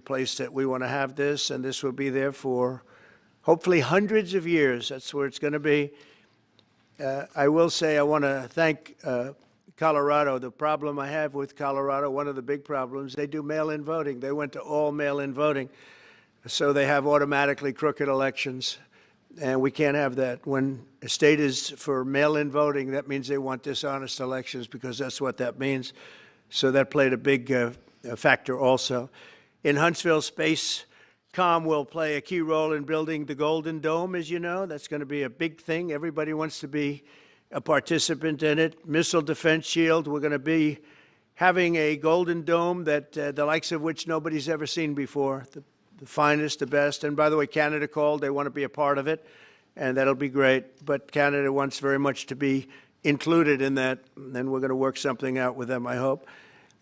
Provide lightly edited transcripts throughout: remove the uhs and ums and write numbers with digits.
place that we want to have this, and this will be there for hopefully hundreds of years. That's where it's going to be. I will say I want to thank Colorado. The problem I have with Colorado, one of the big problems, they do mail-in voting. They went to all mail-in voting, so they have automatically crooked elections, and we can't have that. When a state is for mail-in voting, that means they want dishonest elections, because that's what that means. So that played a big factor also. In Huntsville, SpaceCom will play a key role in building the Golden Dome, as you know. That's going to be a big thing. Everybody wants to be a participant in it. Missile Defense Shield, we're going to be having a Golden Dome that the likes of which nobody's ever seen before, the finest, the best. And by the way, Canada called. They want to be a part of it, and that'll be great. But Canada wants very much to be included in that, and we're going to work something out with them, I hope.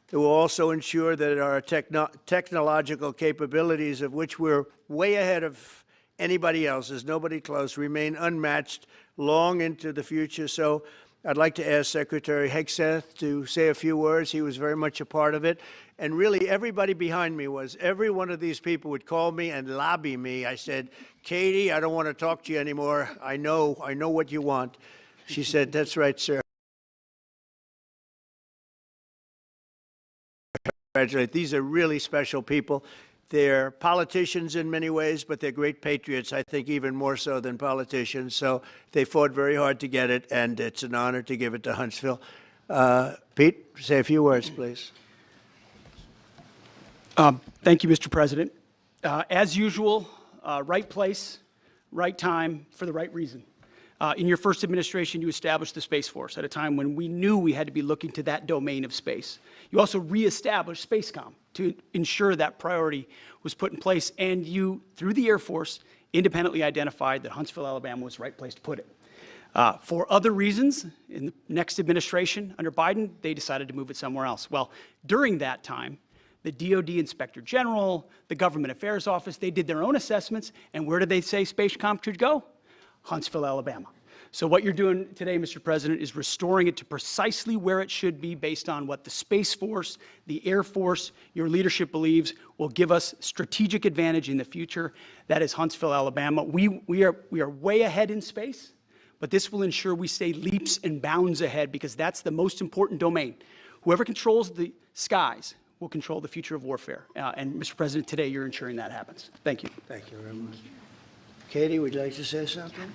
It will also ensure that our technological capabilities, of which we're way ahead of anybody else, there's nobody close, remain unmatched long into the future. So I'd like to ask Secretary Hegseth to say a few words. He was very much a part of it. And really, everybody behind me was. Every one of these people would call me and lobby me. I said, Katie, I don't want to talk to you anymore. I know what you want. She said, that's right, sir. Congratulate. These are really special people. They're politicians in many ways, but they're great patriots, I think even more so than politicians. So they fought very hard to get it, and it's an honor to give it to Huntsville. Pete, say a few words, please. Thank you, Mr. President. As usual, right place, right time, for the right reason. In your first administration, you established the Space Force at a time when we knew we had to be looking to that domain of space. You also reestablished SpaceCom to ensure that priority was put in place, and you, through the Air Force, independently identified that Huntsville, Alabama was the right place to put it. For other reasons, in the next administration under Biden, they decided to move it somewhere else. Well, during that time, the DoD Inspector General, the Government Affairs Office, they did their own assessments, and where did they say SpaceCom should go? Huntsville, Alabama. So what you're doing today, Mr. President, is restoring it to precisely where it should be based on what the Space Force, the Air Force, your leadership believes will give us strategic advantage in the future. That is Huntsville, Alabama. We are way ahead in space, but this will ensure we stay leaps and bounds ahead, because that's the most important domain. Whoever controls the skies will control the future of warfare. And Mr. President, today you're ensuring that happens. Thank you. Thank you very much. Katie, would you like to say something?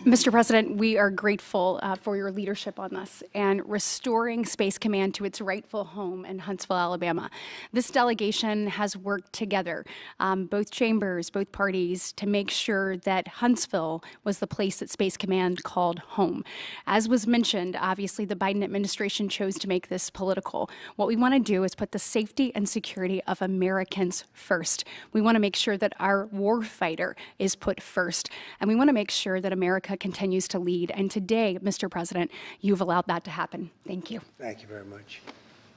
Mr. President, we are grateful for your leadership on this and restoring Space Command to its rightful home in Huntsville, Alabama. This delegation has worked together, both chambers, both parties, to make sure that Huntsville was the place that Space Command called home. As was mentioned, obviously the Biden administration chose to make this political. What we want to do is put the safety and security of Americans first. We want to make sure that our warfighter is put first, and we want to make sure that America continues to lead. And today, Mr. President, you've allowed that to happen. Thank you. Thank you very much.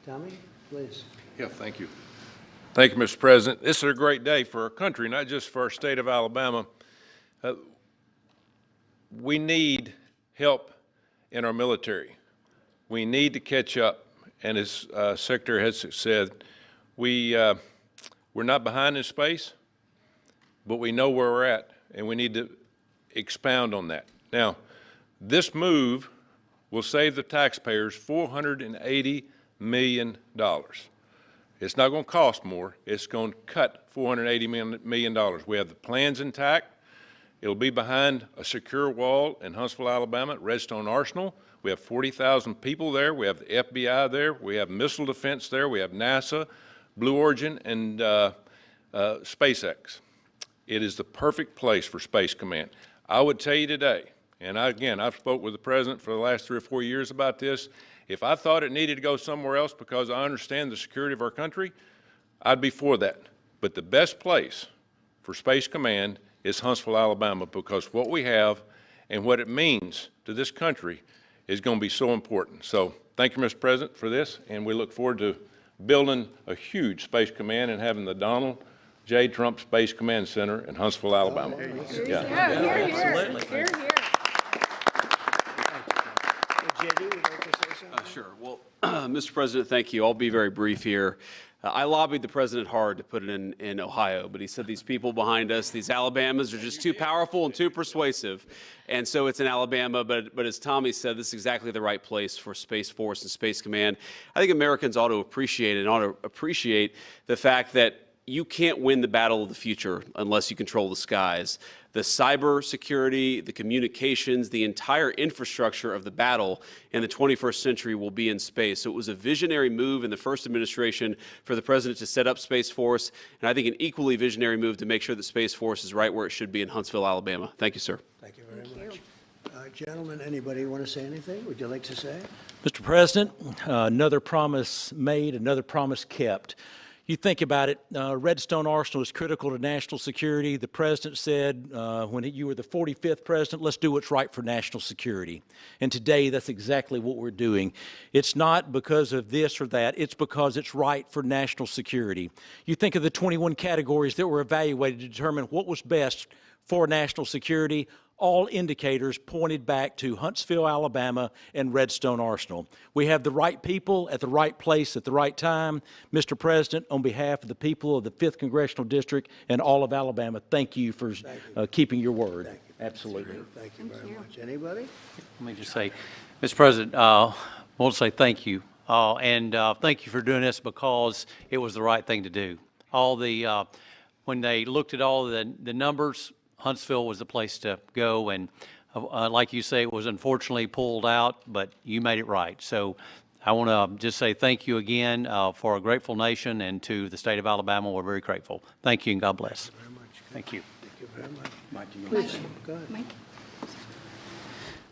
Tommy, please. Yeah, thank you. Thank you, Mr. President. This is a great day for our country, not just for our state of Alabama. We need help in our military. We need to catch up. And as Secretary Hegseth said, we're not behind in space, but we know where we're at, and we need to expound on that. Now, this move will save the taxpayers $480 million. It's not going to cost more. It's going to cut $480 million. We have the plans intact. It'll be behind a secure wall in Huntsville, Alabama, at Redstone Arsenal. We have 40,000 people there. We have the FBI there. We have missile defense there. We have NASA, Blue Origin, and SpaceX. It is the perfect place for Space Command. I would tell you today, and I've spoke with the President for the last 3 or 4 years about this, if I thought it needed to go somewhere else because I understand the security of our country, I'd be for that. But the best place for Space Command is Huntsville, Alabama, because what we have and what it means to this country is going to be so important. So thank you, Mr. President, for this, and we look forward to building a huge Space Command and having the Donald J. Trump Space Command Center in Huntsville, Alabama. Here. Sure. Well, Mr. President, thank you. I'll be very brief here. I lobbied the president hard to put it in Ohio, but he said these people behind us, these Alabamas, are just too powerful and too persuasive. And so it's in Alabama, but as Tommy said, this is exactly the right place for Space Force and Space Command. I think Americans ought to appreciate it and ought to appreciate the fact that you can't win the battle of the future unless you control the skies. The cyber security, the communications, the entire infrastructure of the battle in the 21st century will be in space. So it was a visionary move in the first administration for the president to set up Space Force, and I think an equally visionary move to make sure that Space Force is right where it should be in Huntsville, Alabama. Thank you, sir. Thank you very much. Gentlemen, anybody want to say anything? Would you like to say? Mr. President, another promise made, another promise kept. You think about it, Redstone Arsenal is critical to national security. The president said when you were the 45th president, let's do what's right for national security. And today, that's exactly what we're doing. It's not because of this or that. It's because it's right for national security. You think of the 21 categories that were evaluated to determine what was best for national security. All indicators pointed back to Huntsville, Alabama, and Redstone Arsenal. We have the right people at the right place at the right time. Mr. President, on behalf of the people of the 5th Congressional District and all of Alabama, thank you for keeping your word. Thank you. Absolutely. Thank you very much. Anybody? Let me just say, Mr. President, I want to say thank you. And thank you for doing this because it was the right thing to do. When they looked at all the numbers, Huntsville was the place to go, and like you say, it was unfortunately pulled out, but you made it right. So I want to just say thank you again for a grateful nation, and to the state of Alabama, we're very grateful. Thank you, and God bless. Thank you very much. Thank you. Thank you very much. Please, go ahead. Mike?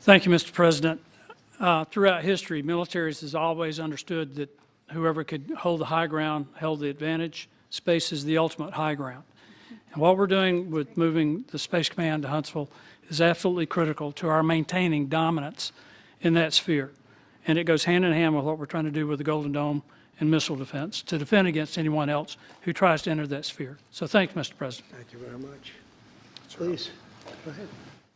Thank you, Mr. President. Throughout history, militaries has always understood that whoever could hold the high ground held the advantage. Space is the ultimate high ground. And what we're doing with moving the Space Command to Huntsville is absolutely critical to our maintaining dominance in that sphere. And it goes hand in hand with what we're trying to do with the Golden Dome and missile defense to defend against anyone else who tries to enter that sphere. So thank you, Mr. President. Thank you very much. Please, go ahead.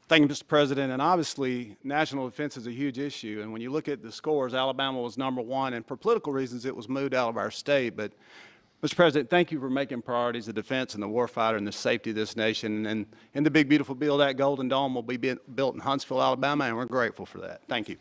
Thank you, Mr. President. And obviously, national defense is a huge issue. And when you look at the scores, Alabama was #1. And for political reasons, it was moved out of our state. But Mr. President, thank you for making priorities the defense and the warfighter and the safety of this nation. And in the big, beautiful bill, that Golden Dome will be built in Huntsville, Alabama, and we're grateful for that. Thank you.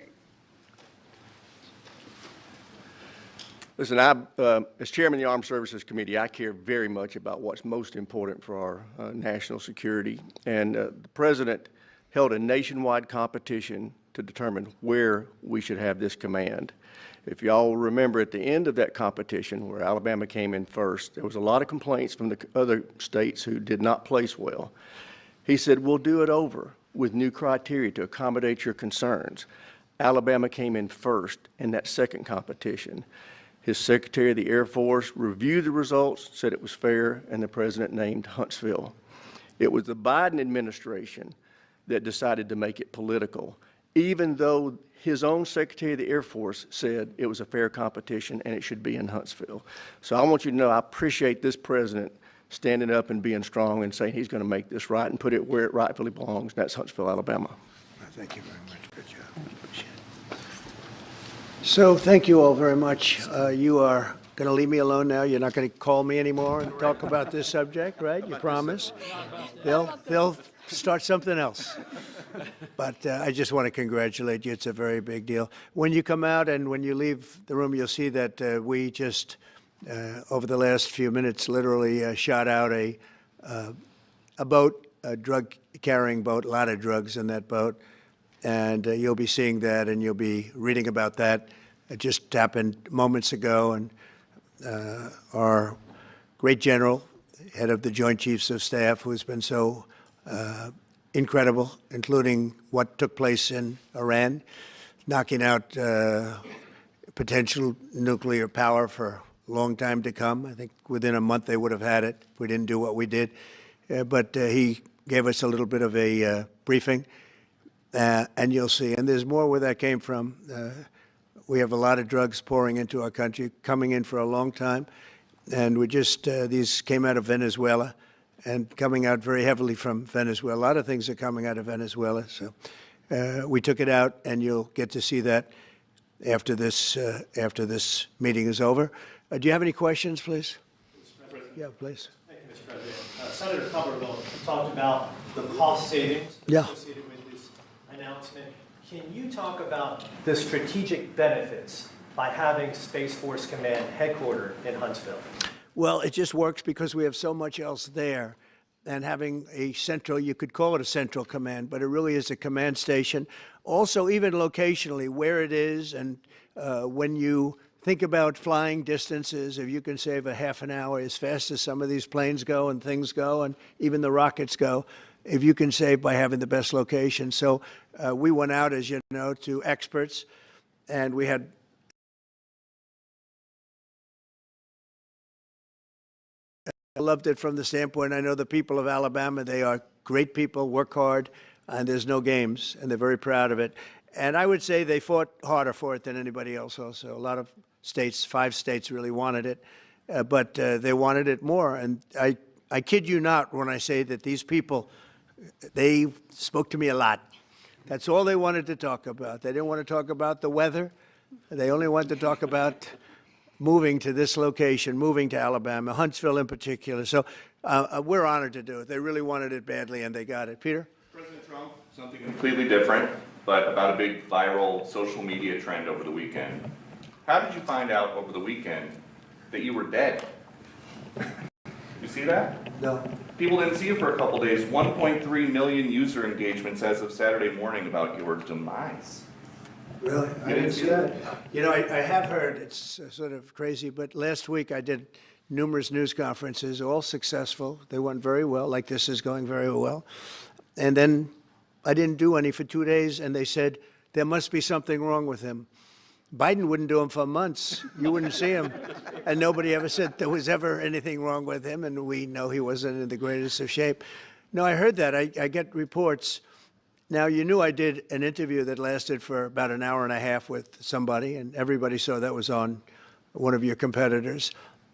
Listen, as chairman of the Armed Services Committee, I care very much about what's most important for our national security. And the president held a nationwide competition to determine where we should have this command. If y'all remember, at the end of that competition, where Alabama came in first, there was a lot of complaints from the other states who did not place well. He said, we'll do it over with new criteria to accommodate your concerns. Alabama came in first in that second competition. His Secretary of the Air Force reviewed the results, said it was fair, and the president named Huntsville. It was the Biden administration that decided to make it political, even though his own Secretary of the Air Force said it was a fair competition and it should be in Huntsville. So I want you to know I appreciate this president standing up and being strong and saying he's going to make this right and put it where it rightfully belongs, and that's Huntsville, Alabama. Thank you very much. Good job. Appreciate it. So thank you all very much. You are going to leave me alone now? You're not going to call me anymore and talk about this subject, right? You promise? They'll start something else. But I just want to congratulate you. It's a very big deal. When you come out and when you leave the room, you'll see that we just, over the last few minutes, literally shot out a boat, a drug-carrying boat, a lot of drugs in that boat. And you'll be seeing that and you'll be reading about that. It just happened moments ago. And our great general, head of the Joint Chiefs of Staff, who's been so incredible, including what took place in Iran, knocking out potential nuclear power for a long time to come. I think within a month they would have had it if we didn't do what we did. But he gave us a little bit of a briefing, and you'll see. And there's more where that came from. We have a lot of drugs pouring into our country, coming in for a long time. And we just, these came out of Venezuela and coming out very heavily from Venezuela. A lot of things are coming out of Venezuela. So we took it out, and you'll get to see that after this meeting is over. Do you have any questions, please? Yeah, please. Thank you, Mr. President. Senator Tuberville talked about the cost savings Yeah. associated with this announcement. Can you talk about the strategic benefits by having Space Force Command headquartered in Huntsville? Well, it just works because we have so much else there. And having a central, you could call it a central command, but it really is a command station. Also, even locationally, where it is, and when you think about flying distances, if you can save a half an hour as fast as some of these planes go and things go, and even the rockets go, if you can save by having the best location. So we went out, as you know, to experts, and we had I loved it from the standpoint, I know the people of Alabama, they are great people, work hard, and there's no games, and they're very proud of it. And I would say they fought harder for it than anybody else also. A lot of states, 5 states really wanted it, but they wanted it more. And I kid you not when I say that these people, they spoke to me a lot. That's all they wanted to talk about. They didn't want to talk about the weather. They only wanted to talk about moving to this location, moving to Alabama, Huntsville in particular. So we're honored to do it. They really wanted it badly, and they got it. Peter? President Trump, something completely different, but about a big viral social media trend over the weekend. How did you find out over the weekend that you were dead? You see that? No. People didn't see you for a couple days. 1.3 million user engagements as of Saturday morning about your demise. Really? I didn't see that. You know, I have heard, it's sort of crazy, but last week I did numerous news conferences, all successful. They went very well, like this is going very well. And then I didn't do any for 2 days, and they said, there must be something wrong with him. Biden wouldn't do them for months. You wouldn't see him. And nobody ever said there was ever anything wrong with him, and we know he wasn't in the greatest of shape. No, I heard that. I get reports. Now, you knew I did an interview that lasted for about an hour and a half with somebody, and everybody saw that was on one of your competitors.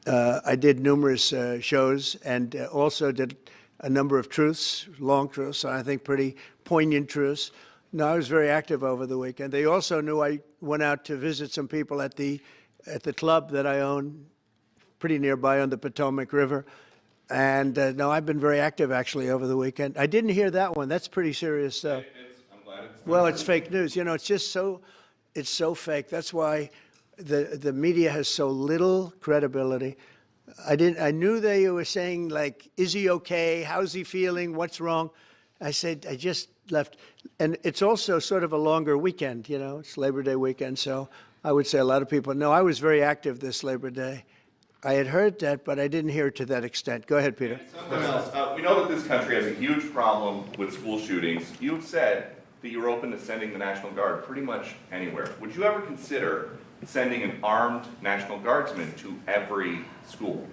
I did numerous shows and also did a number of truths, long truths, I think pretty poignant truths. No, I was very active over the weekend. They also knew I went out to visit some people at the club that I own, pretty nearby on the Potomac River. And no, I've been very active actually over the weekend. I didn't hear that one. That's pretty serious stuff. I'm glad it's Well, it's fake news. You know, it's just it's so fake. That's why the media has so little credibility. I knew they were saying, like, is he okay? How's he feeling? What's wrong? I said, I just left. And it's also sort of a longer weekend, you know, it's Labor Day weekend. So I would say a lot of people, no, I was very active this Labor Day. I had heard that, but I didn't hear it to that extent. Go ahead, Peter. something else. We know that this country has a huge problem with school shootings. You've said that you're open to sending the National Guard pretty much anywhere. Would you ever consider sending an armed National Guardsman to every school?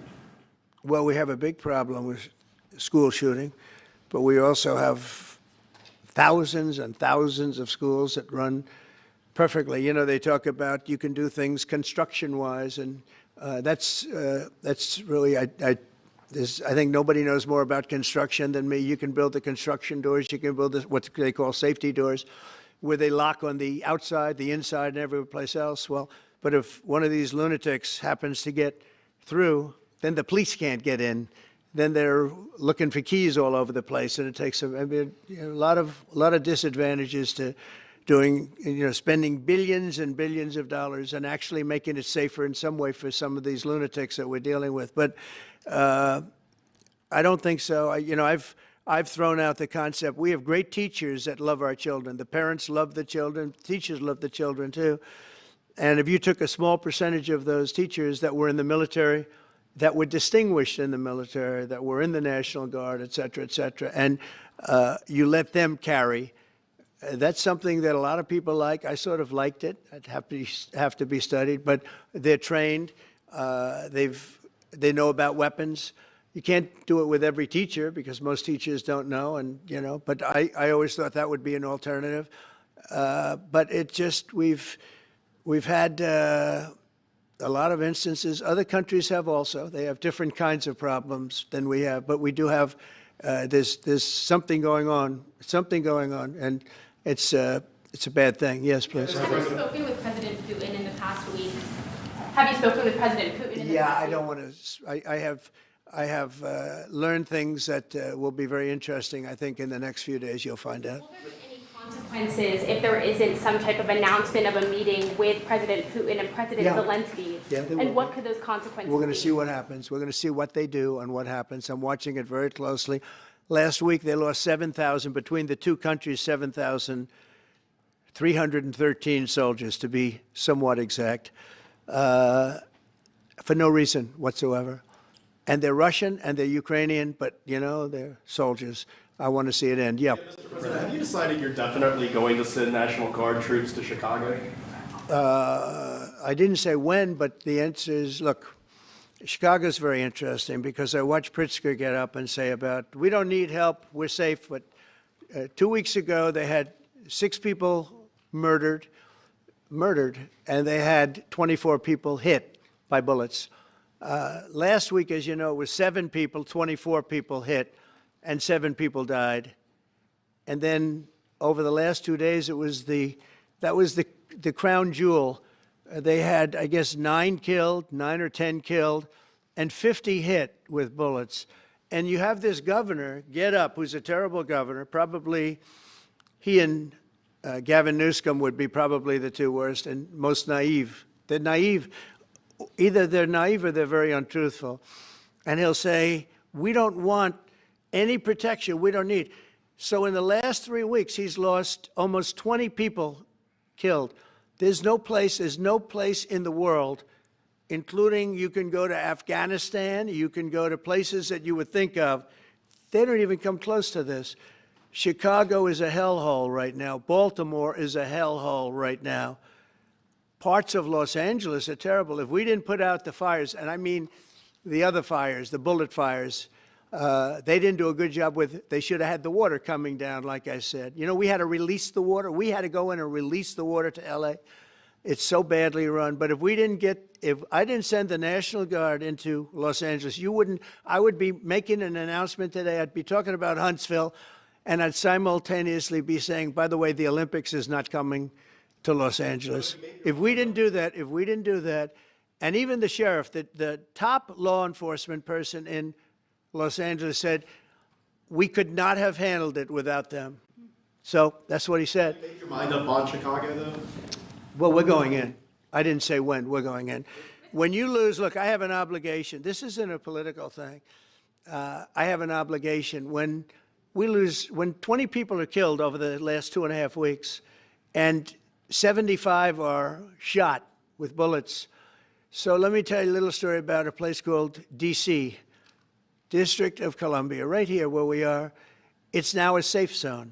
Well, we have a big problem with school shooting, but we also have thousands and thousands of schools that run perfectly. You know, they talk about you can do things construction-wise, and that's really, I think nobody knows more about construction than me. You can build the construction doors. You can build what they call safety doors, where they lock on the outside, the inside, and every place else. Well, but if one of these lunatics happens to get through, then the police can't get in. Then they're looking for keys all over the place, and it takes a lot of disadvantages to doing, spending billions and billions of dollars and actually making it safer in some way for some of these lunatics that we're dealing with. But I don't think so. I've thrown out the concept. We have great teachers that love our children. The parents love the children. Teachers love the children too. And if you took a small percentage of those teachers that were in the military, that were distinguished in the military, that were in the National Guard, et cetera, and you let them carry, that's something that a lot of people like. I sort of liked it. It'd have to be studied, but they're trained. They know about weapons. You can't do it with every teacher because most teachers don't know, and but I always thought that would be an alternative. But it just we've had a lot of instances. Other countries have also. They have different kinds of problems than we have, but we do have. There's something going on. And it's a bad thing. Yes, please. Have you spoken with President Putin in the past week? Have you spoken with President Putin in the Yeah, past. I don't want to, I have learned things that will be very interesting. I think in the next few days you'll find out. Will there be any consequences if there isn't some type of announcement of a meeting with President Putin and President Yeah. Zelensky? Yeah, there will and what be. could those consequences We're going to be? see what happens. We're going to see what they do and what happens. I'm watching it very closely. Last week they lost 7,000, between the two countries, 7,313 soldiers, to be somewhat exact, for no reason whatsoever. And they're Russian and they're Ukrainian, but, you know, they're soldiers. I want to see it end. Yeah. Mr. President, have you decided you're definitely going to send National Guard troops to Chicago? I didn't say when, but the answer is, look, Chicago's very interesting because I watched Pritzker get up and say about, we don't need help, we're safe. But 2 weeks ago, they had 6 people murdered, and they had 24 people hit by bullets. Last week, as you know, it was 7 people, 24 people hit, and 7 people died. And then over the last 2 days, that was the crown jewel. They had, I guess, 9 killed, 9 or 10 killed, and 50 hit with bullets. And you have this governor get up, who's a terrible governor. Probably he and Gavin Newsom would be probably the 2 worst and most naive. They're naive. Either they're naive or they're very untruthful. And he'll say, we don't want any protection. We don't need. So in the last 3 weeks, he's lost almost 20 people killed. There's no place in the world, including you can go to Afghanistan, you can go to places that you would think of. They don't even come close to this. Chicago is a hellhole right now. Baltimore is a hellhole right now. Parts of Los Angeles are terrible. If we didn't put out the fires, and I mean the other fires, the bullet fires, they didn't do a good job with, they should have had the water coming down, like I said. You know, we had to release the water. We had to go in and release the water to LA. It's so badly run. But if I didn't send the National Guard into Los Angeles, I would be making an announcement today. I'd be talking about Huntsville, and I'd simultaneously be saying, by the way, the Olympics is not coming to Los Angeles. If we didn't do that, and even the sheriff, the top law enforcement person in Los Angeles said, we could not have handled it without them. So that's what he said. Make your mind up on Chicago, though? Well, we're going in. I didn't say when. We're going in. When you lose, look, I have an obligation. This isn't a political thing. I have an obligation. When we lose, when 20 people are killed over the last 2.5 weeks, and 75 are shot with bullets. So let me tell you a little story about a place called D.C., District of Columbia, right here where we are. It's now a safe zone.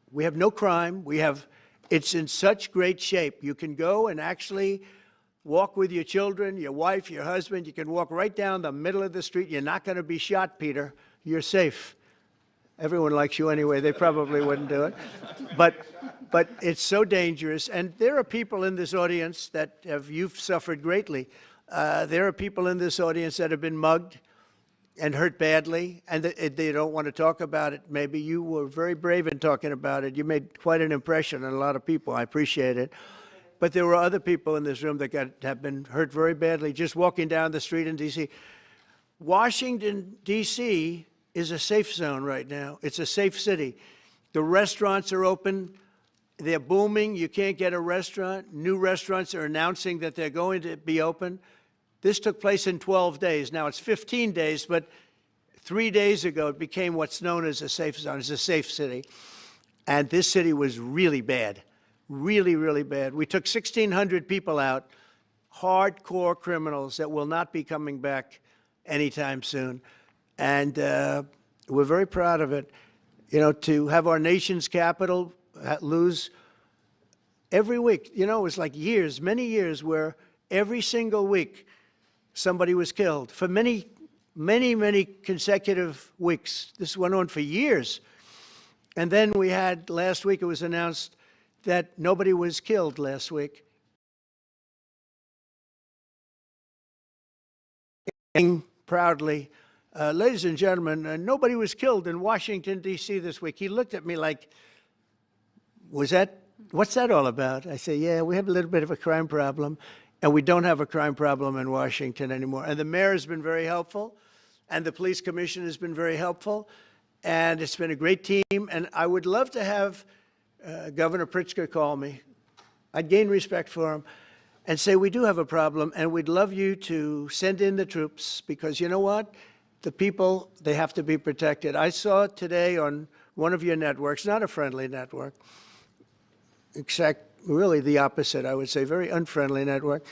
We have no crime. It's in such great shape. You can go and actually walk with your children, your wife, your husband. You can walk right down the middle of the street. You're not going to be shot, Peter. You're safe. Everyone likes you anyway. They probably wouldn't do it. But it's so dangerous. And there are people in this audience that you've suffered greatly. There are people in this audience that have been mugged and hurt badly, and they don't want to talk about it. Maybe you were very brave in talking about it. You made quite an impression on a lot of people. I appreciate it. But there were other people in this room that have been hurt very badly just walking down the street in D.C. Washington, D.C. is a safe zone right now. It's a safe city. The restaurants are open. They're booming. You can't get a restaurant. New restaurants are announcing that they're going to be open. This took place in 12 days. Now it's 15 days, but 3 days ago it became what's known as a safe zone. It's a safe city. And this city was really bad, really, really bad. We took 1,600 people out, hardcore criminals that will not be coming back anytime soon. And we're very proud of it. You know, to have our nation's capital lose every week, you know, it was like years, many years, where every single week somebody was killed for many, many, many consecutive weeks. This went on for years. And then we had, last week it was announced that nobody was killed last week. Proudly, ladies and gentlemen, nobody was killed in Washington, D.C. this week. He looked at me like, what's that all about? I say, yeah, we have a little bit of a crime problem. and we don't have a crime problem in Washington anymore. And the mayor has been very helpful, and the police commission has been very helpful, and it's been a great team. And I would love to have Governor Pritzker call me. I'd gain respect for him and say, we do have a problem, and we'd love you to send in the troops, because you know what? The people, they have to be protected. I saw today on one of your networks, not a friendly network, except really the opposite, I would say, very unfriendly network,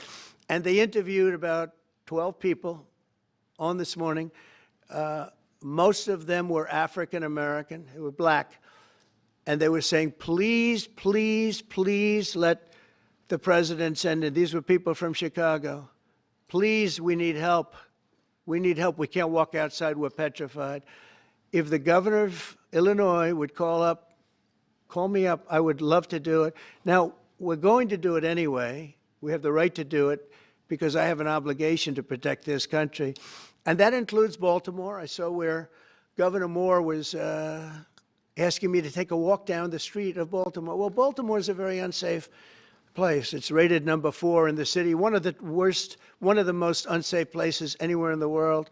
and they interviewed about 12 people on this morning. Most of them were African American, they were black, and they were saying, please, please, please let the president send in. These were people from Chicago. Please, we need help. We need help. We can't walk outside. We're petrified. If the governor of Illinois would call me up, I would love to do it. Now, we're going to do it anyway. We have the right to do it because I have an obligation to protect this country. And that includes Baltimore. I saw where Governor Moore was asking me to take a walk down the street of Baltimore. Well, Baltimore is a very unsafe place. It's rated number 4 in the city, one of the most unsafe places anywhere in the world.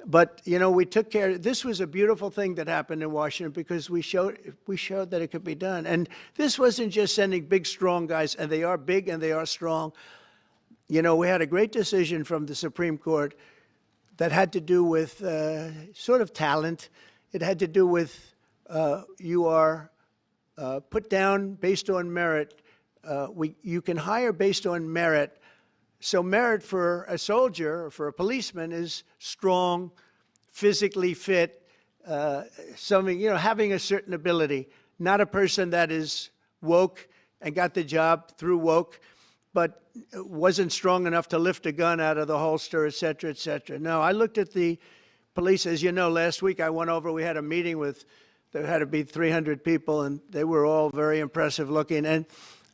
But, you know, we took care. This was a beautiful thing that happened in Washington because we showed that it could be done. And this wasn't just sending big, strong guys, and they are big and they are strong. You know, we had a great decision from the Supreme Court that had to do with sort of talent. It had to do with you are put down based on merit. You can hire based on merit. So merit for a soldier or for a policeman is strong, physically fit, having a certain ability, not a person that is woke and got the job through woke, but wasn't strong enough to lift a gun out of the holster, et cetera, et cetera. No, I looked at the police. As you know, last week I went over, we had a meeting there had to be 300 people, and they were all very impressive looking. And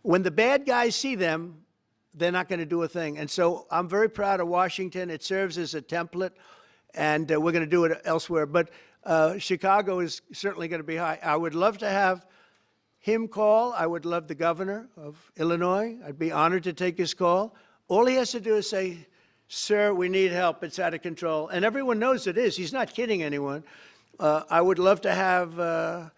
when the bad guys see them, they're not going to do a thing. And so I'm very proud of Washington. It serves as a template, and we're going to do it elsewhere. But Chicago is certainly going to be high. I would love to have him call. I would love the governor of Illinois. I'd be honored to take his call. All he has to do is say, sir, we need help. It's out of control. And everyone knows it is. He's not kidding anyone. I would love to have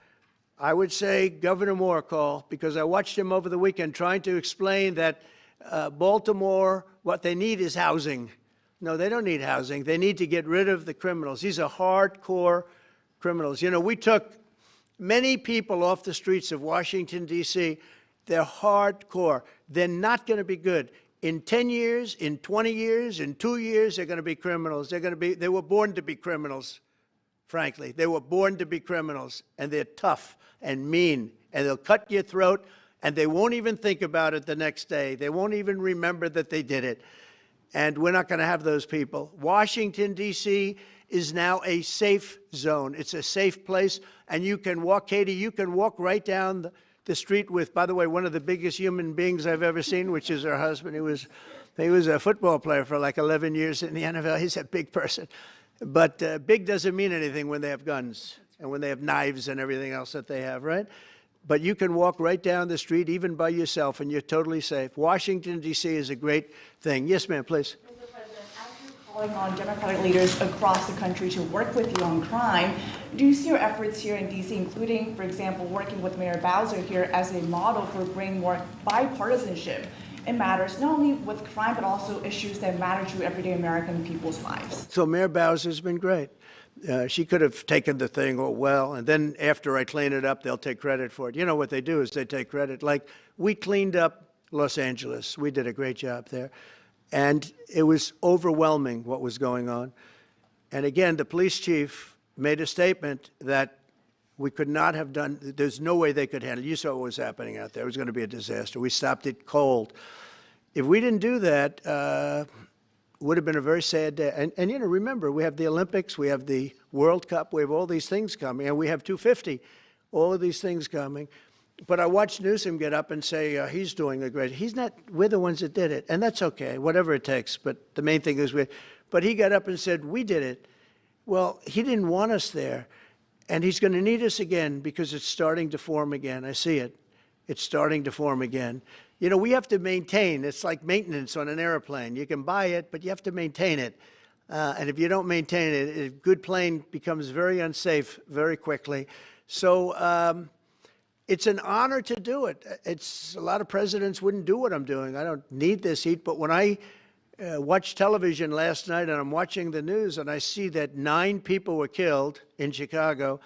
I would say Governor Moore call, because I watched him over the weekend trying to explain that Baltimore, what they need is housing. No, they don't need housing. They need to get rid of the criminals. These are hardcore criminals. You know, we took many people off the streets of Washington, D.C. They're hardcore. They're not going to be good. In 10 years, in 20 years, in 2 years, they're going to be criminals. They were born to be criminals, frankly. They were born to be criminals, and they're tough and mean, and they'll cut your throat, and they won't even think about it the next day. They won't even remember that they did it. And we're not going to have those people. Washington, D.C. is now a safe zone. It's a safe place, and you can walk, Katie, you can walk right down the street with, by the way, one of the biggest human beings I've ever seen, which is her husband. He was a football player for like 11 years in the NFL. He's a big person. But big doesn't mean anything when they have guns and when they have knives and everything else that they have, right? But you can walk right down the street, even by yourself, and you're totally safe. Washington, D.C. is a great thing. Yes, ma'am, please. Mr. President, as you're calling on Democratic leaders across the country to work with you on crime, do you see your efforts here in D.C., including, for example, working with Mayor Bowser here as a model for bringing more bipartisanship in matters not only with crime, but also issues that matter to everyday American people's lives? So Mayor Bowser's been great. She could have taken the thing, and then after I clean it up, they'll take credit for it. You know what they do is they take credit. Like, we cleaned up Los Angeles. We did a great job there. And it was overwhelming what was going on. And again, the police chief made a statement that we could not have done, there's no way they could handle it. You saw what was happening out there. It was going to be a disaster. We stopped it cold. If we didn't do that, would have been a very sad day. And you know, remember, we have the Olympics, we have the World Cup, we have all these things coming, and we have 250, all of these things coming. But I watched Newsom get up and say he's doing a great, he's not, we're the ones that did it, and that's okay, whatever it takes, but the main thing is but he got up and said, we did it. Well, he didn't want us there, and he's going to need us again because it's starting to form again. I see it. It's starting to form again. You know, we have to maintain. It's like maintenance on an airplane. You can buy it, but you have to maintain it. And if you don't maintain it, a good plane becomes very unsafe very quickly. So it's an honor to do it. A lot of presidents wouldn't do what I'm doing. I don't need this heat. But when I watched television last night and I'm watching the news and I see that 9 people were killed in Chicago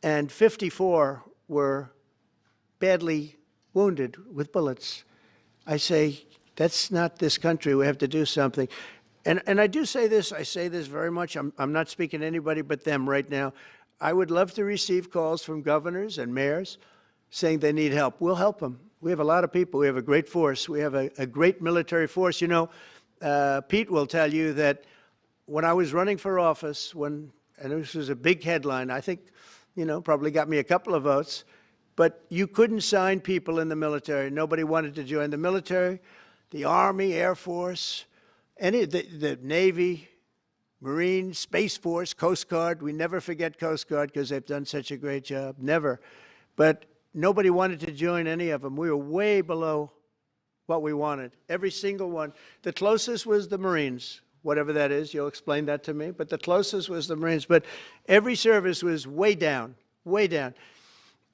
and 54 were badly wounded with bullets, I say, that's not this country. We have to do something. And I do say this, I say this very much. I'm not speaking to anybody but them right now. I would love to receive calls from governors and mayors saying they need help. We'll help them. We have a lot of people. We have a great force. We have a great military force. You know, Pete will tell you that when I was running for office, and this was a big headline, I think, you know, probably got me a couple of votes, but you couldn't sign people in the military. Nobody wanted to join the military, the Army, Air Force, the Navy, Marines, Space Force, Coast Guard. We never forget Coast Guard because they've done such a great job. Never. But nobody wanted to join any of them. We were way below what we wanted. Every single one. The closest was the Marines, whatever that is. You'll explain that to me. But the closest was the Marines. But every service was way down, way down.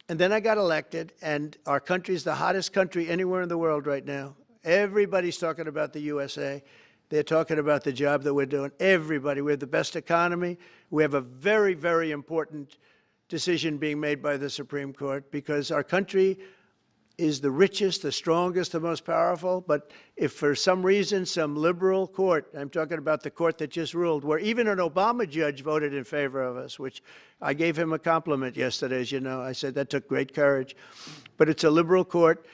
And then I got elected, and our country's the hottest country anywhere in the world right now. Everybody's talking about the USA. They're talking about the job that we're doing. Everybody. We have the best economy. We have a very, very important decision being made by the Supreme Court because our country is the richest, the strongest, the most powerful. But if for some reason some liberal court, I'm talking about the court that just ruled, where even an Obama judge voted in favor of us, which I gave him a compliment yesterday, as you know. I said that took great courage. But it's a liberal court,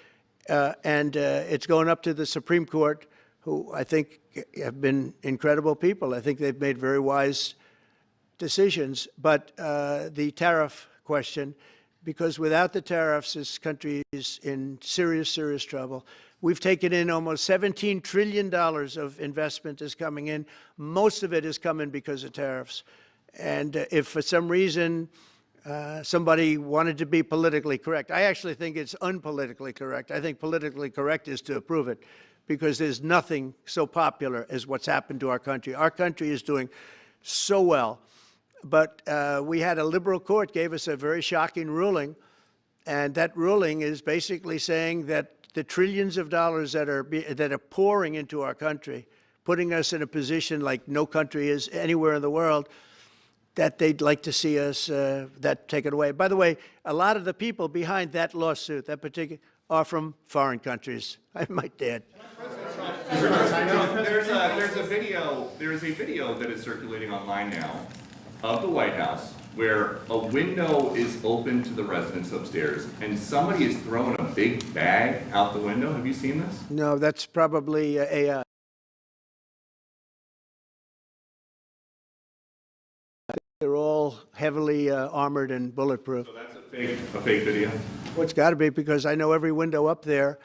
and it's going up to the Supreme Court, who I think have been incredible people. I think they've made very wise decisions. But the tariff question, because without the tariffs, this country is in serious, serious trouble. We've taken in almost $17 trillion of investment is coming in. Most of it is coming because of tariffs. And if for some reason somebody wanted to be politically correct, I actually think it's unpolitically correct. I think politically correct is to approve it, because there's nothing so popular as what's happened to our country. Our country is doing so well. But we had a liberal court gave us a very shocking ruling, and that ruling is basically saying that the trillions of dollars that are pouring into our country, putting us in a position like no country is anywhere in the world, that they'd like to see us that taken away. By the way, a lot of the people behind that lawsuit, that particular, are from foreign countries, I might add. There's a video that is circulating online now of the White House where a window is open to the residents upstairs and somebody is throwing a big bag out the window. Have you seen this? No, that's probably AI. They're all heavily armored and bulletproof. So that's a fake video? Well, it's got to be, because I know every window up there.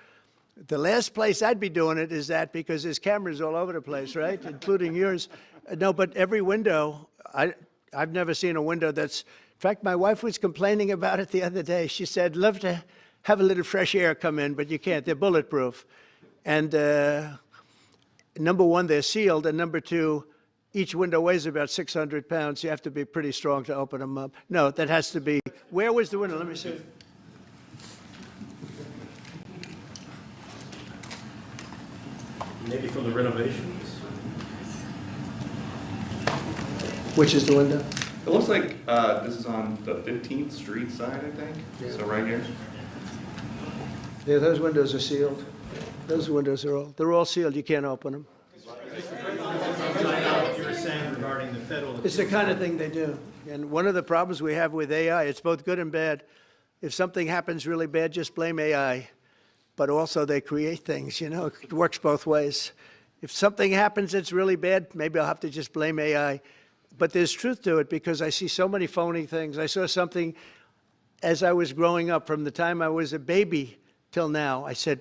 The last place I'd be doing it is that, because there's cameras all over the place, right, including yours. No, but every window, I've never seen a window that's, in fact, my wife was complaining about it the other day. She said, love to have a little fresh air come in, but you can't. They're bulletproof. And number one, they're sealed, and number two, each window weighs about 600 pounds. You have to be pretty strong to open them up. No, that has to be, where was the window? Let me see. Maybe from the renovations. Which is the window? It looks like this is on the 15th Street side, I think. Yeah. So right here. Yeah, those windows are sealed. Those windows are they're all sealed. You can't open them. It's the kind of thing they do. And one of the problems we have with AI, it's both good and bad. If something happens really bad, just blame AI. But also they create things, you know, it works both ways. If something happens that's really bad, maybe I'll have to just blame AI. But there's truth to it, because I see so many phony things. I saw something as I was growing up, from the time I was a baby till now. I said,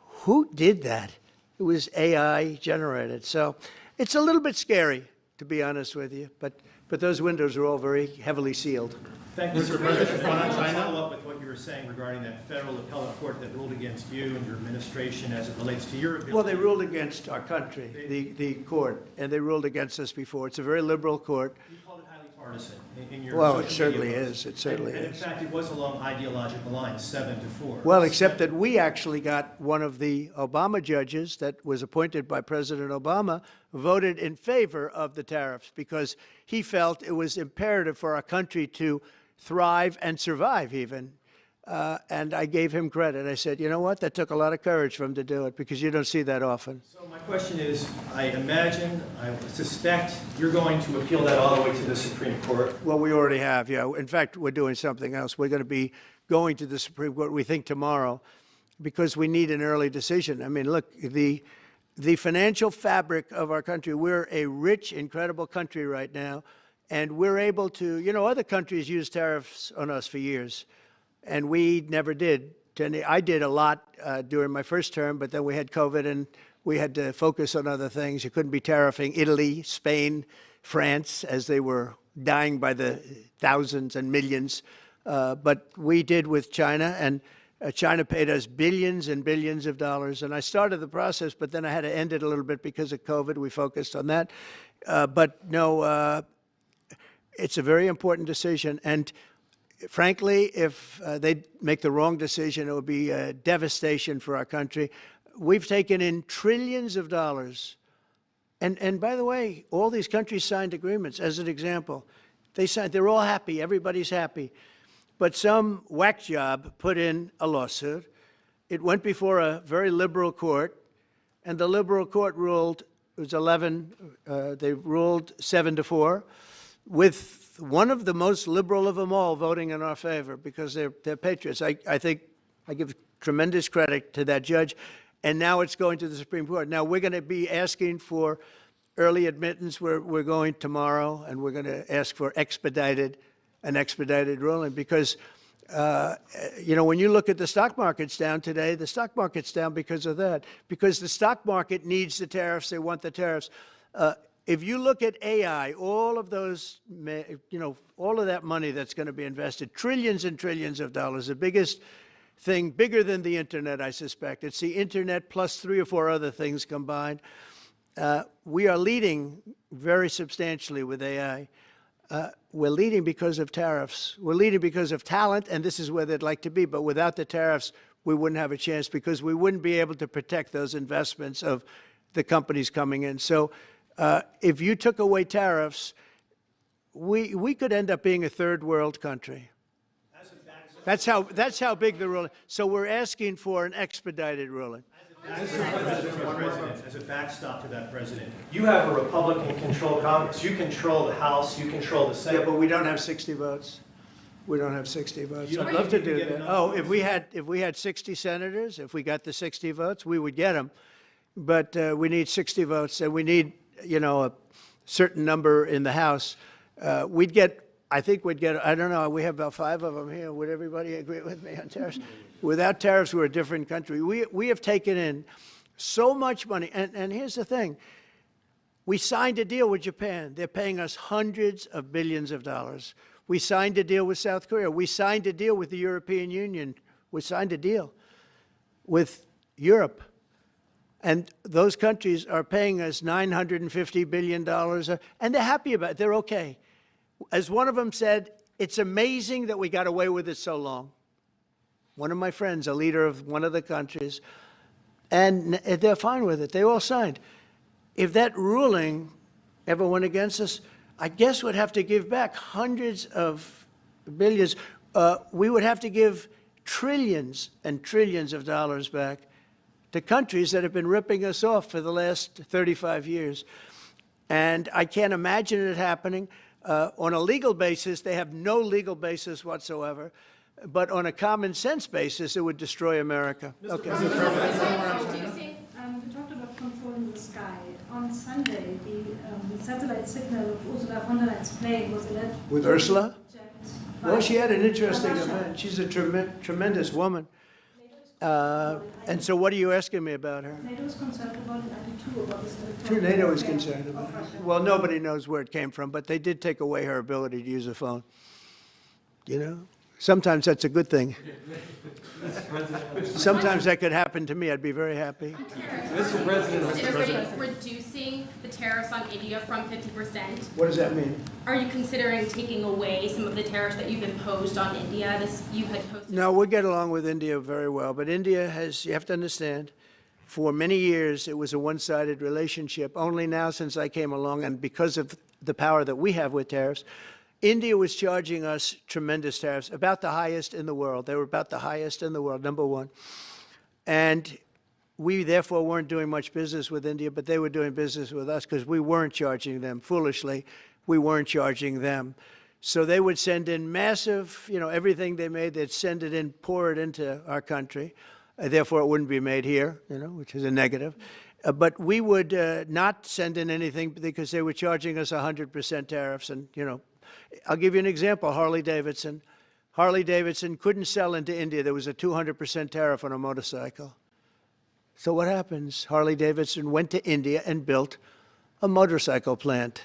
who did that? It was AI generated. So it's a little bit scary. to be honest with you. But those windows are all very heavily sealed. Thank you, Mr. President. I want to follow up with what you were saying regarding that federal appellate court that ruled against you and your administration as it relates to your ability. Well, they ruled against our country, the court, and they ruled against us before. It's a very liberal court. You called it highly partisan in your Well, social it certainly media is. posts. It certainly and in is. fact, it was along ideological lines, 7-4. Well, except that we actually got one of the Obama judges that was appointed by President Obama voted in favor of the tariffs because he felt it was imperative for our country to thrive and survive even. And I gave him credit. I said, you know what? That took a lot of courage for him to do it because you don't see that often. So my question is, I suspect you're going to appeal that all the way to the Supreme Court. Well, we already have, yeah. In fact, we're doing something else. We're going to be going to the Supreme Court, we think, tomorrow because we need an early decision. I mean, look, the financial fabric of our country, we're a rich, incredible country right now. And we're able to, you know, other countries use tariffs on us for years, and we never did. I did a lot during my first term, but then we had COVID, and we had to focus on other things. You couldn't be tariffing Italy, Spain, France, as they were dying by the thousands and millions. But we did with China, and China paid us billions and billions of dollars. And I started the process, but then I had to end it a little bit because of COVID. We focused on that. But no, it's a very important decision, and frankly, if they make the wrong decision, it would be a devastation for our country. We've taken in trillions of dollars, and by the way, all these countries signed agreements. As an example, they're all happy, everybody's happy, but some whack job put in a lawsuit. It went before a very liberal court, and the liberal court ruled, it was 11, they ruled 7-4. With one of the most liberal of them all voting in our favor because they're patriots. I think I give tremendous credit to that judge. And now it's going to the Supreme Court. Now we're going to be asking for early admittance. We're going tomorrow, and we're going to ask for an expedited ruling because, you know, when you look at the stock market's down today, the stock market's down because of that. Because the stock market needs the tariffs. They want the tariffs. If you look at AI, all of those, you know, all of that money that's going to be invested, trillions and trillions of dollars, the biggest thing, bigger than the internet, I suspect. It's the internet plus 3 or 4 other things combined. We are leading very substantially with AI. We're leading because of tariffs. We're leading because of talent, and this is where they'd like to be. But without the tariffs, we wouldn't have a chance because we wouldn't be able to protect those investments of the companies coming in. So if you took away tariffs, we could end up being a third world country. That's how big the ruling. So we're asking for an expedited ruling. As a backstop to that, President, you have a Republican-controlled Congress. You control the House. You control the Senate. Yeah, but we don't have 60 votes. We don't have 60 votes. I'd love to do that. Oh, if we had 60 senators, if we got the 60 votes, we would get them. But we need 60 votes, and we need, you know, a certain number in the House. I think we'd get, I don't know, we have about 5 of them here. Would everybody agree with me on tariffs? Without tariffs, we're a different country. We have taken in so much money. And here's the thing. We signed a deal with Japan. They're paying us hundreds of billions of dollars. We signed a deal with South Korea. We signed a deal with the European Union. We signed a deal with Europe. And those countries are paying us $950 billion. And they're happy about it. They're okay. As one of them said, it's amazing that we got away with it so long. One of my friends, a leader of one of the countries, and they're fine with it. They all signed. If that ruling ever went against us, I guess we'd have to give back hundreds of billions. We would have to give trillions and trillions of dollars back to countries that have been ripping us off for the last 35 years. And I can't imagine it happening. On a legal basis, they have no legal basis whatsoever. But on a common sense basis, it would destroy America. Okay. You talked about controlling the sky. On Sunday, the satellite signal of Ursula von der Leyen's plane was alleged. With Ursula? Well, she had an interesting event. She's a tremendous woman. And so what are you asking me about her? NATO is concerned about it, I do too, about this. NATO is concerned about it. Well, nobody knows where it came from, but they did take away her ability to use a phone. You know? Sometimes that's a good thing. Sometimes that could happen to me. I'd be very happy. Mr. President, reducing the tariffs on India from 50%. What does that mean? Are you considering taking away some of the tariffs that you've imposed on India? You had posted. No, we get along with India very well, but India has, you have to understand, for many years it was a one-sided relationship. Only now since I came along, and because of the power that we have with tariffs, India was charging us tremendous tariffs, about the highest in the world. They were about the highest in the world, number one. And we therefore weren't doing much business with India, but they were doing business with us because we weren't charging them. Foolishly, we weren't charging them. So they would send in massive, you know, everything they made, they'd send it in, pour it into our country. Therefore, it wouldn't be made here, you know, which is a negative. But we would not send in anything because they were charging us 100% tariffs. And, you know, I'll give you an example, Harley Davidson. Harley Davidson couldn't sell into India. There was a 200% tariff on a motorcycle. So what happens? Harley Davidson went to India and built a motorcycle plant.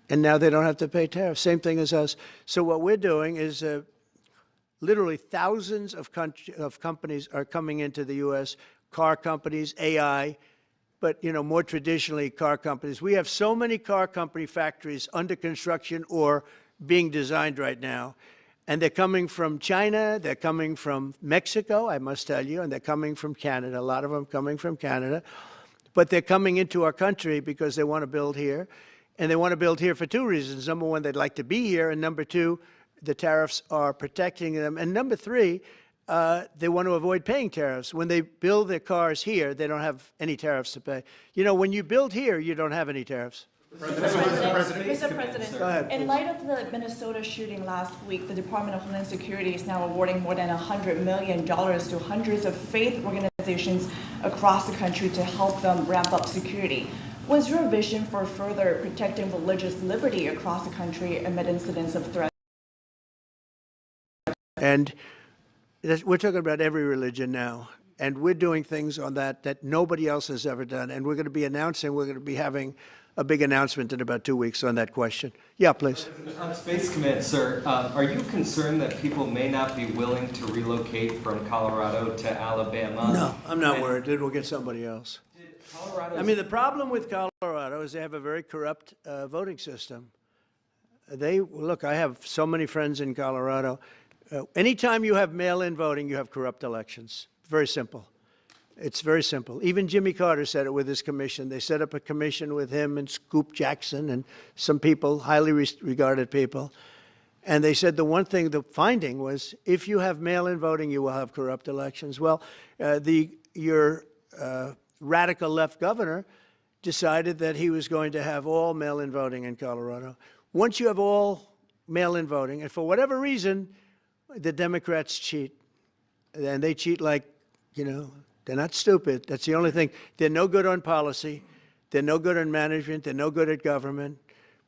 And now they don't have to pay tariffs. Same thing as us. So what we're doing is literally thousands of companies are coming into the U.S., car companies, AI, but, you know, more traditionally, car companies. We have so many car company factories under construction or being designed right now. And they're coming from China, they're coming from Mexico, I must tell you, and they're coming from Canada, a lot of them coming from Canada. But they're coming into our country because they want to build here. And they want to build here for two reasons. Number one, they'd like to be here. And number two, the tariffs are protecting them. And number three, they want to avoid paying tariffs. When they build their cars here, they don't have any tariffs to pay. You know, when you build here, you don't have any tariffs. Mr. President, Go ahead, in light of the Minnesota shooting last week, the Department of Homeland Security is now awarding more than $100 million to hundreds of faith organizations across the country to help them ramp up security. What's your vision for further protecting religious liberty across the country amid incidents of threats? And we're talking about every religion now. And we're doing things on that nobody else has ever done. And we're going to be having a big announcement in about 2 weeks on that question. Yeah, please. On Space Command, sir, are you concerned that people may not be willing to relocate from Colorado to Alabama? No, I'm not worried. We'll get somebody else. I mean, the problem with Colorado is they have a very corrupt voting system. Look, I have so many friends in Colorado. Anytime you have mail-in voting, you have corrupt elections. Very simple. It's very simple. Even Jimmy Carter said it with his commission. They set up a commission with him and Scoop Jackson and some people, highly regarded people. And they said the finding was, if you have mail-in voting, you will have corrupt elections. Well, your radical left governor decided that he was going to have all mail-in voting in Colorado. Once you have all mail-in voting, and for whatever reason, the Democrats cheat. And they cheat like, you know, they're not stupid. That's the only thing. They're no good on policy. They're no good on management. They're no good at government.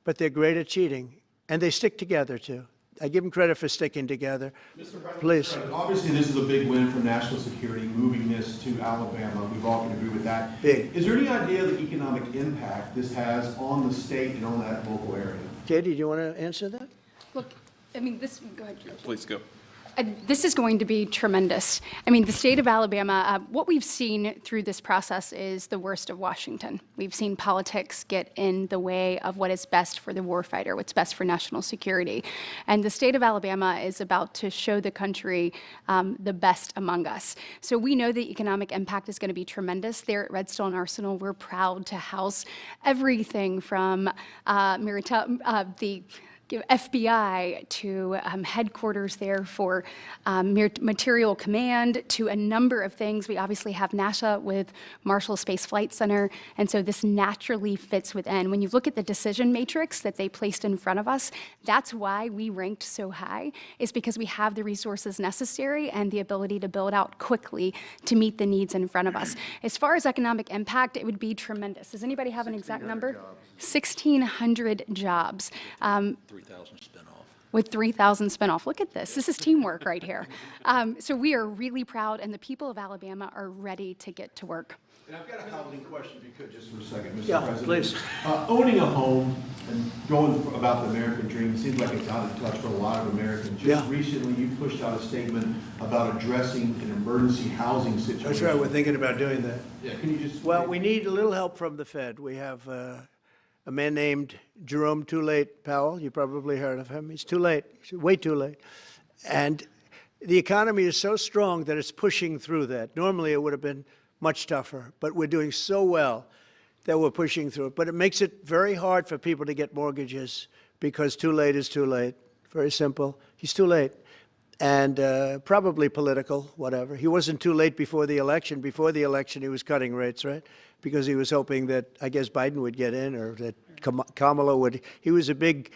But they're great at cheating. And they stick together, too. I give them credit for sticking together. Mr. President, please. Obviously, this is a big win for national security, moving this to Alabama. We've all can agree with that. Big. Is there any idea of the economic impact this has on the state and on that local area? Katie, do you want to answer that? Look, I mean, go ahead, George. Please go. This is going to be tremendous. I mean, the state of Alabama, what we've seen through this process is the worst of Washington. We've seen politics get in the way of what is best for the warfighter, what's best for national security. And the state of Alabama is about to show the country the best among us. So we know the economic impact is going to be tremendous. There at Redstone Arsenal, we're proud to house everything from the FBI to headquarters there for material command to a number of things. We obviously have NASA with Marshall Space Flight Center, and so this naturally fits within. When you look at the decision matrix that they placed in front of us, that's why we ranked so high, is because we have the resources necessary and the ability to build out quickly to meet the needs in front of us. As far as economic impact, it would be tremendous. Does anybody have an exact number? 1,600 jobs. 3,000 spin-off. with 3,000 spinoff. Look at this. This is teamwork right here. So we are really proud, and the people of Alabama are ready to get to work. And I've got a housing question, if you could, just for a second, Mr. Yeah, President. please. Owning a home and going about the American dream seems like it's out of touch for a lot of Americans. Just recently, you pushed out a statement about addressing an emergency housing situation. That's right, we're thinking about doing that. Yeah, can you just... Well, we need a little help from the Fed. We have a man named Jerome Too Late Powell. You probably heard of him. He's too late, way too late. And the economy is so strong that it's pushing through that. Normally, it would have been much tougher, but we're doing so well that we're pushing through it. But it makes it very hard for people to get mortgages because too late is too late. Very simple. He's too late. And probably political, whatever. He wasn't too late before the election. Before the election, he was cutting rates, right? Because he was hoping that, I guess, Biden would get in or that Kamala would. He was a big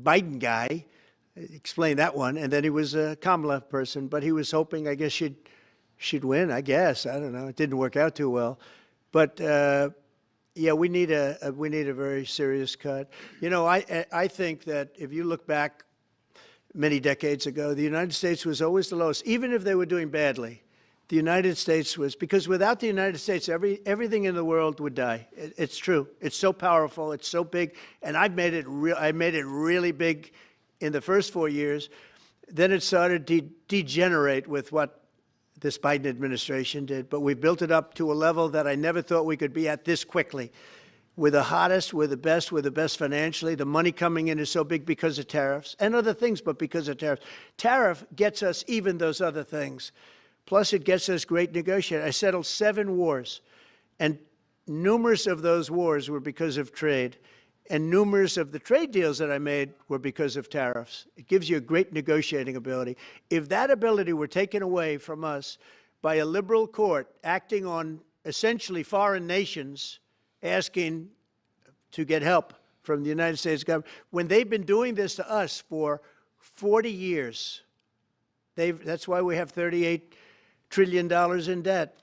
Biden guy. Explain that one. And then he was a Kamala person. But he was hoping, I guess, she'd win, I guess. I don't know. It didn't work out too well. But, yeah, we need a very serious cut. You know, I think that if you look back many decades ago, the United States was always the lowest. Even if they were doing badly, the United States was, because without the United States, everything in the world would die. It's true. It's so powerful. It's so big. And I made it really big in the first 4 years. Then it started to degenerate with what this Biden administration did, but we built it up to a level that I never thought we could be at this quickly. We're the hottest, we're the best financially. The money coming in is so big because of tariffs and other things, but because of tariffs. Tariff gets us even those other things. Plus, it gets us great negotiating. I settled 7 wars, and numerous of those wars were because of trade. And numerous of the trade deals that I made were because of tariffs. It gives you a great negotiating ability. If that ability were taken away from us by a liberal court acting on essentially foreign nations asking to get help from the United States government, when they've been doing this to us for 40 years, that's why we have $38 trillion in debt.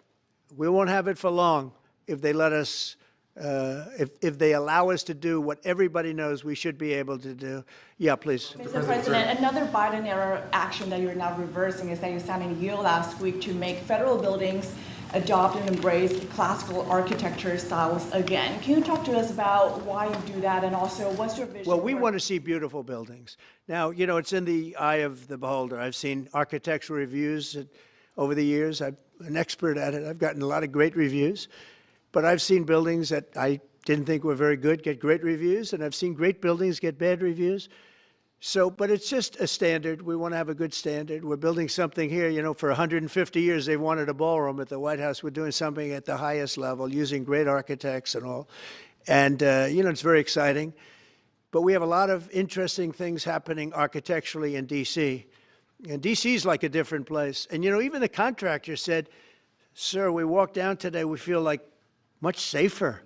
We won't have it for long if they let us if they allow us to do what everybody knows we should be able to do. Yeah, please. Mr. President, another Biden-era action that you're now reversing is that you signed a deal last week to make federal buildings adopt and embrace classical architecture styles again. Can you talk to us about why you do that, and also what's your vision? Well, we want to see beautiful buildings. Now, you know, it's in the eye of the beholder. I've seen architectural reviews over the years. I'm an expert at it. I've gotten a lot of great reviews. But I've seen buildings that I didn't think were very good get great reviews, and I've seen great buildings get bad reviews. So, but it's just a standard. We want to have a good standard. We're building something here, you know, for 150 years they wanted a ballroom at the White House. We're doing something at the highest level using great architects and all. And, you know, it's very exciting. But we have a lot of interesting things happening architecturally in D.C. And D.C. is like a different place. And, you know, even the contractor said, sir, we walked down today, we feel like much safer.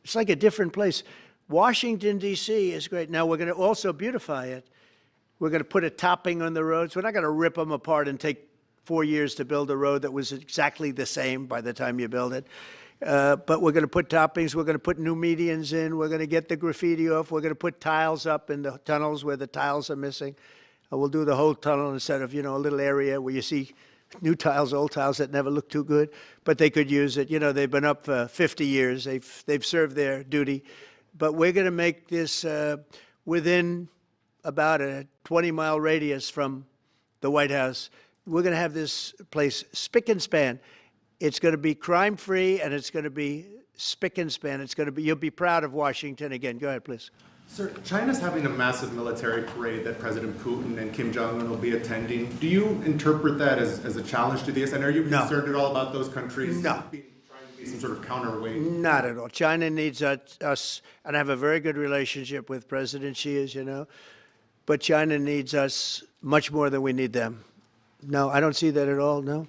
It's like a different place. Washington, D.C. is great. Now, we're going to also beautify it. We're going to put a topping on the roads. We're not going to rip them apart and take 4 years to build a road that was exactly the same by the time you build it. But we're going to put toppings. We're going to put new medians in. We're going to get the graffiti off. We're going to put tiles up in the tunnels where the tiles are missing. We'll do the whole tunnel instead of, you know, a little area where you see new tiles, old tiles that never look too good, but they could use it. You know, they've been up for 50 years. They've served their duty. But we're going to make this within about a 20-mile radius from the White House. We're going to have this place spick and span. It's going to be crime-free, and it's going to be spick and span. It's going to be, you'll be proud of Washington again. Go ahead, please. Sir, China's having a massive military parade that President Putin and Kim Jong-un will be attending. Do you interpret that as a challenge to this? And are you concerned at all about those countries trying to be some sort of counterweight? Not at all. China needs us, and I have a very good relationship with President Xi, as you know, but China needs us much more than we need them. No, I don't see that at all, no.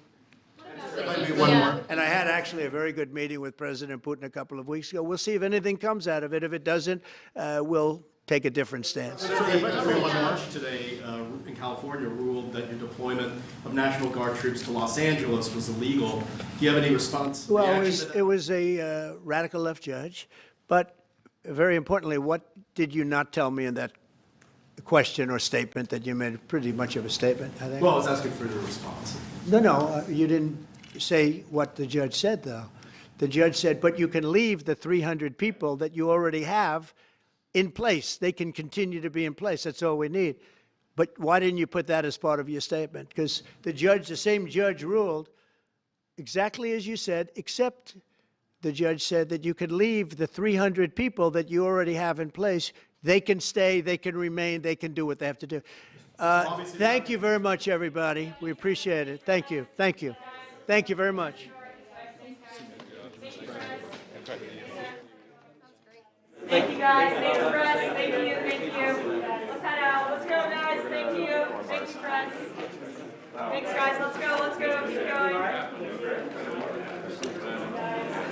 And I had actually a very good meeting with President Putin a couple of weeks ago. We'll see if anything comes out of it. If it doesn't, we'll take a different stance. Everyone March today in California ruled that your deployment of National Guard troops to Los Angeles was illegal. Do you have any response? Well, it was a radical left judge. But very importantly, what did you not tell me in that question or statement that you made, pretty much of a statement, I think. Well, I was asking for your response. No, you didn't say what the judge said, though. The judge said, but you can leave the 300 people that you already have in place. They can continue to be in place. That's all we need. But why didn't you put that as part of your statement? Because the same judge ruled exactly as you said, except the judge said that you could leave the 300 people that you already have in place. They can stay, they can remain, they can do what they have to do. Thank you very much, everybody. We appreciate it. Thank you. Thank you. Thank you very much. Thank you, guys. Thanks, press. Thank you. Thank you. Let's head out. Let's go, guys. Thank you. Thanks, press. Thanks, guys. Let's go. Let's go. Keep going.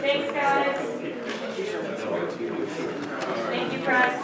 Thanks, guys. Thank you, press.